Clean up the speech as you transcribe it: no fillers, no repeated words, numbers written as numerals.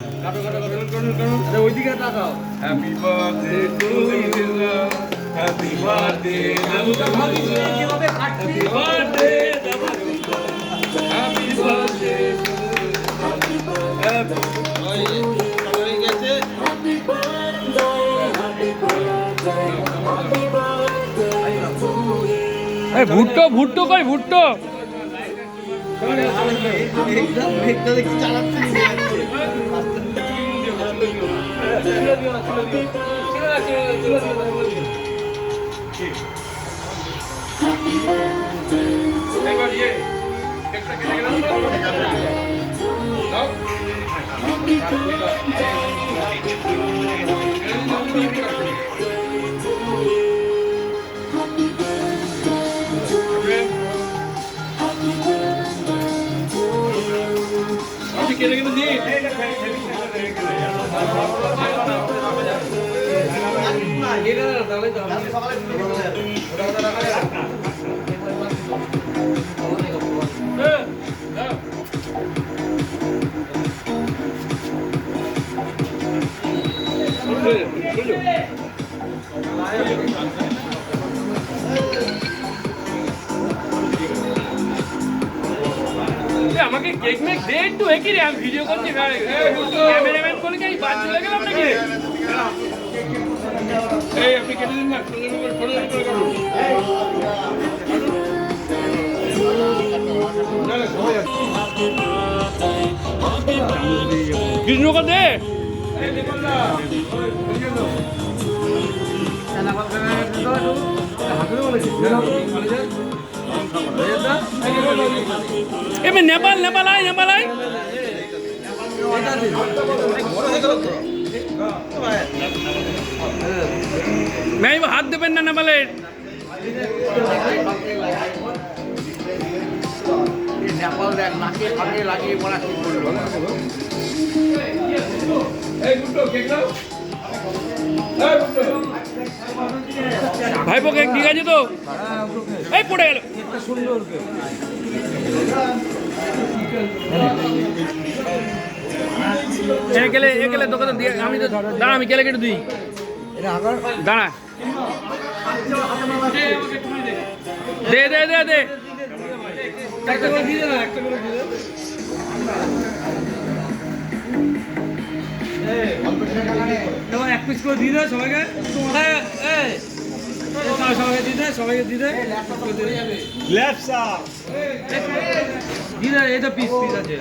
কাটো কাটো কাটো কাটো ওইদিকে তাকাও। Happy birthday to you, happy birthday happy birthday happy birthday হয়ে গেছে। ভুট্টো ভুট্টো কই ভুট্টো কেটে কেটে দিই। আমাকে কেক মেক দে একটু একই রে, আমি ভিডিও করছি ক্যামেরাম্যান বলে কি বাদ চলে গেলাম নাকি? এই আপনি কেটে দিন না, সঙ্গে সঙ্গে ফটো করে করুন। কৃষ্ণকে দে। এবার নেপাল নেপাল আয় নেপাল আয়। ভাই হাত দেবেন না নেপালের। নেপাল দেখ নাকে ফাঁকে লাগিয়ে পড়া শুরু করলো। ভাইপো কেক ঠিক আছে তো? এই পড়ে গেল। একেলে দোকানে দিয়ে আমি তো দাঁড়া, আমি কেলে কেটে দিই। দাঁড়া দে দে দে দে। একটা করে দিয়ে না, একটা করে দিয়ে এবার এক পিস করে দিয়ে দেয় সবাইকে। সবাইকে দিয়ে দেয়, সবাইকে দিয়ে দেয়। দিয়ে দেয়, এটা পিস পিস আছে।